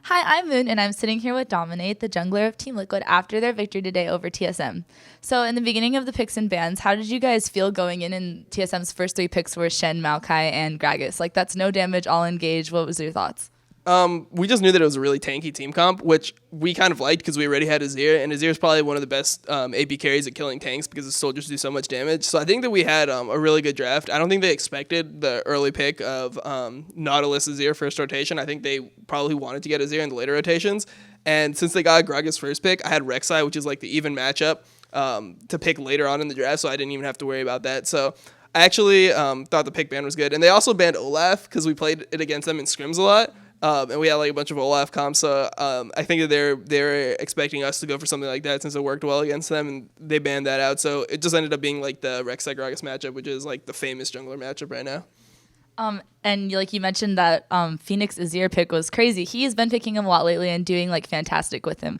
Hi, I'm Moon, and I'm sitting here with Dominate, the jungler of Team Liquid, after their victory today over TSM. So in the beginning of the picks and bans, how did you guys feel going in TSM's first three picks were Shen, Maokai, and Gragas? Like, that's no damage, all engaged. What was your thoughts? We just knew that it was a really tanky team comp, which we kind of liked because we already had Azir, and Azir is probably one of the best AP carries at killing tanks because his soldiers do so much damage. So I think that we had a really good draft. I don't think they expected the early pick of Nautilus Azir first rotation. I think they probably wanted to get Azir in the later rotations. And since they got Gragas first pick, I had Rek'Sai, which is like the even matchup to pick later on in the draft, so I didn't even have to worry about that. So I actually thought the pick ban was good. And they also banned Olaf because we played it against them in scrims a lot. And we had like a bunch of Olaf comps, so I think that they're expecting us to go for something like that since it worked well against them, and they banned that out. So it just ended up being like the Rek'Sai Gragas matchup, which is like the famous jungler matchup right now. And like you mentioned that Fenix Azir pick was crazy. He has been picking him a lot lately and doing like fantastic with him.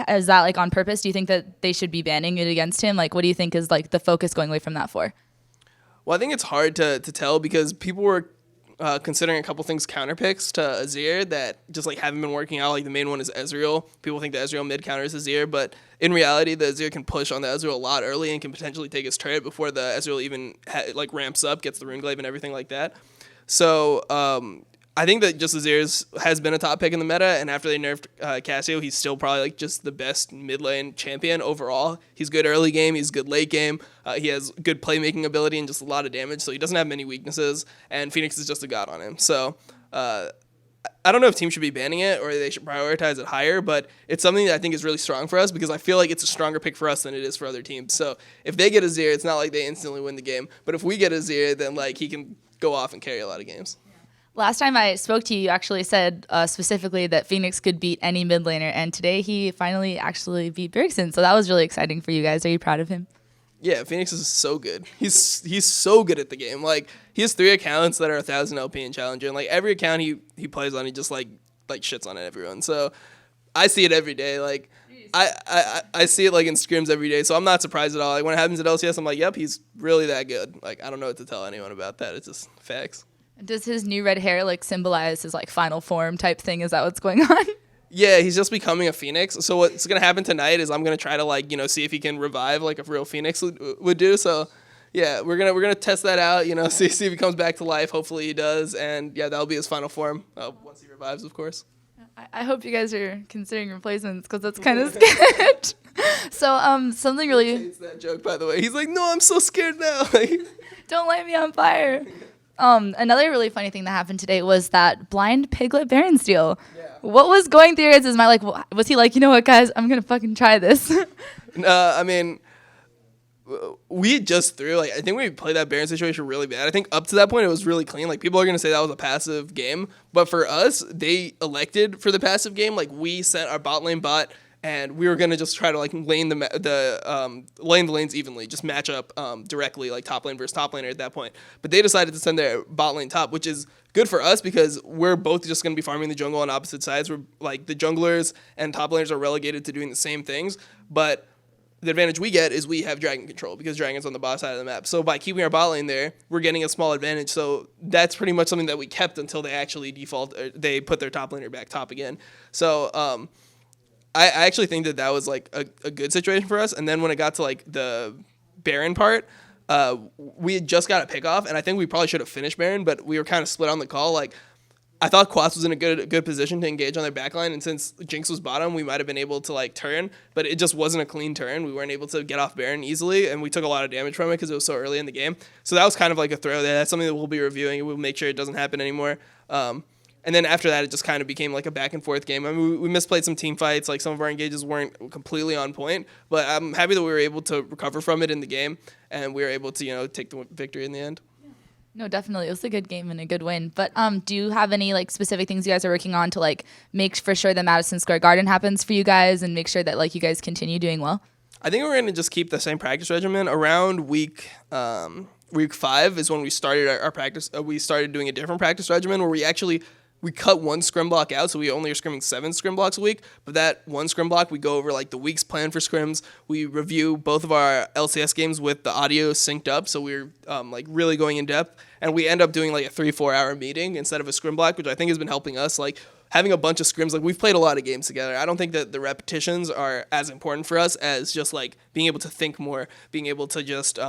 Is that like on purpose? Do you think that they should be banning it against him? Like, what do you think is like the focus going away from that for? Well, I think it's hard to tell because people were considering a couple things counter picks to Azir that just like haven't been working out. Like the main one is Ezreal. People think the Ezreal mid counters Azir, but in reality, the Azir can push on the Ezreal a lot early and can potentially take his turret before the Ezreal even ramps up, gets the rune glaive and everything like that. So I think that just Azir has been a top pick in the meta, and after they nerfed Cassio, he's still probably like just the best mid lane champion overall. He's good early game, he's good late game, he has good playmaking ability and just a lot of damage, so he doesn't have many weaknesses, and Fenix is just a god on him. So I don't know if teams should be banning it or they should prioritize it higher, but it's something that I think is really strong for us because I feel like it's a stronger pick for us than it is for other teams. So if they get Azir, it's not like they instantly win the game, but if we get Azir, then like he can go off and carry a lot of games. Last time I spoke to you, you actually said specifically that Fenix could beat any mid laner, and today he finally actually beat Bergson, so that was really exciting for you guys. Are you proud of him? Yeah, Fenix is so good. He's so good at the game. Like, he has 3 accounts that are 1,000 LP in Challenger, and like every account he plays on, he just like shits on everyone. So I see it every day. Like, I see it like in scrims every day, so I'm not surprised at all. Like when it happens at LCS, I'm like, yep, he's really that good. Like I don't know what to tell anyone about that. It's just facts. Does his new red hair like symbolize his like final form type thing? Is that what's going on? Yeah, he's just becoming a Phoenix. So what's gonna happen tonight is I'm gonna try to see if he can revive like a real Phoenix would do. So yeah, we're gonna test that out. See if he comes back to life. Hopefully he does, and yeah, that'll be his final form once he revives, of course. I hope you guys are considering replacements because that's kind of scared. So something really. He hates that joke, by the way. He's like, no, I'm so scared now. Don't light me on fire. Another really funny thing that happened today was that blind Piglet Baron steal. Yeah. What was going through his mind? Like, was he like, you know what, guys, I'm gonna fucking try this? I mean, we just threw. Like, I think we played that Baron situation really bad. I think up to that point it was really clean. Like, people are gonna say that was a passive game, but for us, they elected for the passive game. Like, we sent our bot lane bot. And we were gonna just try to like lane the lanes evenly, just match up directly like top lane versus top laner at that point. But they decided to send their bot lane top, which is good for us because we're both just gonna be farming the jungle on opposite sides. We're like the junglers and top laners are relegated to doing the same things, but the advantage we get is we have dragon control because dragon's on the bot side of the map. So by keeping our bot lane there, we're getting a small advantage. So that's pretty much something that we kept until they actually they put their top laner back top again. So I actually think that was like a good situation for us. And then when it got to like the Baron part, we had just got a pick off, and I think we probably should have finished Baron, but we were kind of split on the call. Like I thought Quas was in a good position to engage on their backline, and since Jinx was bottom, we might have been able to like turn, but it just wasn't a clean turn. We weren't able to get off Baron easily, and we took a lot of damage from it because it was so early in the game. So that was kind of like a throw there. That's something that we'll be reviewing. We'll make sure it doesn't happen anymore. And then after that, it just kind of became like a back and forth game. I mean, we misplayed some team fights. Like some of our engages weren't completely on point, but I'm happy that we were able to recover from it in the game, and we were able to take the victory in the end. No, definitely, it was a good game and a good win. But do you have any like specific things you guys are working on to like make for sure that Madison Square Garden happens for you guys and make sure that like you guys continue doing well? I think we're going to just keep the same practice regimen. Around week 5 is when we started our practice. We started doing a different practice regimen where we cut one scrim block out, so we only are scrimming 7 scrim blocks a week. But that one scrim block, we go over like the week's plan for scrims. We review both of our LCS games with the audio synced up, so we're like really going in depth. And we end up doing like a 3-4 hour meeting instead of a scrim block, which I think has been helping us. Like having a bunch of scrims, like we've played a lot of games together. I don't think that the repetitions are as important for us as just like being able to think more, being able to just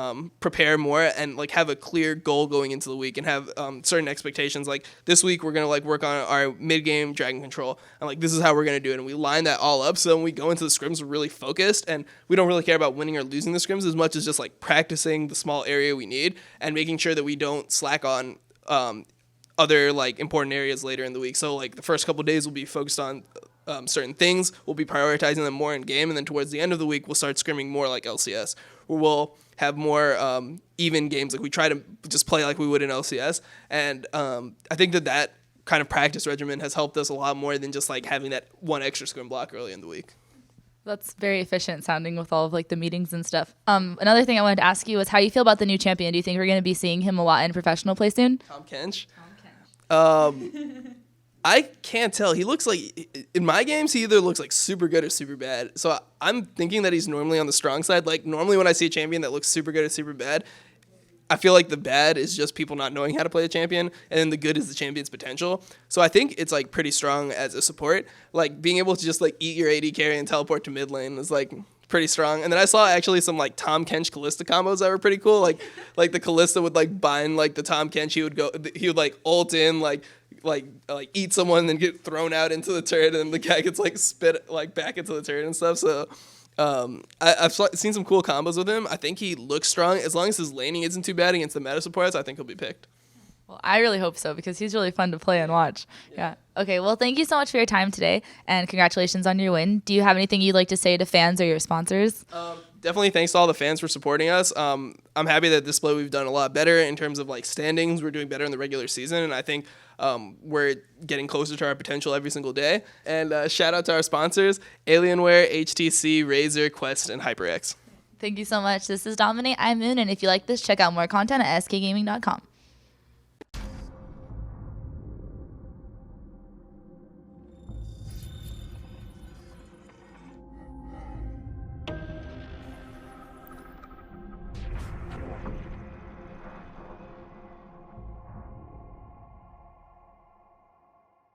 prepare more and like have a clear goal going into the week and have certain expectations. Like this week we're gonna like work on our mid game dragon control and like this is how we're gonna do it, and we line that all up so when we go into the scrims we're really focused and we don't really care about winning or losing the scrims as much as just like practicing the small area we need and making sure that we don't slack on other like important areas later in the week. So like the first couple of days will be focused on certain things. We'll be prioritizing them more in game, and then towards the end of the week we'll start scrimming more like LCS, where we'll have more even games. Like we try to just play like we would in LCS, and I think that kind of practice regimen has helped us a lot more than just like having that one extra scrim block early in the week. That's very efficient sounding with all of like the meetings and stuff. Another thing I wanted to ask you was how you feel about the new champion. Do you think we're going to be seeing him a lot in professional play soon? Tom Kench. I can't tell. He looks like, in my games, he either looks like super good or super bad. So I'm thinking that he's normally on the strong side. Like normally when I see a champion that looks super good or super bad, I feel like the bad is just people not knowing how to play a champion, and then the good is the champion's potential. So I think it's like pretty strong as a support. Like being able to just like eat your AD carry and teleport to mid lane is like pretty strong. And then I saw actually some like Tom Kench Kalista combos that were pretty cool. Like the Kalista would like bind like the Tom Kench. He would like ult in like eat someone and then get thrown out into the turret, and the guy gets like spit like back into the turret and stuff. So I've seen some cool combos with him. I think he looks strong. As long as his laning isn't too bad against the meta supports, I think he'll be picked. Well, I really hope so because he's really fun to play and watch. Yeah. Okay, well, thank you so much for your time today, and congratulations on your win. Do you have anything you'd like to say to fans or your sponsors? Definitely thanks to all the fans for supporting us. I'm happy that this split we've done a lot better in terms of like standings. We're doing better in the regular season, and I think we're getting closer to our potential every single day. And shout out to our sponsors, Alienware, HTC, Razer, Quest, and HyperX. Thank you so much. This is Dominate. I'm Moon, and if you like this, check out more content at skgaming.com.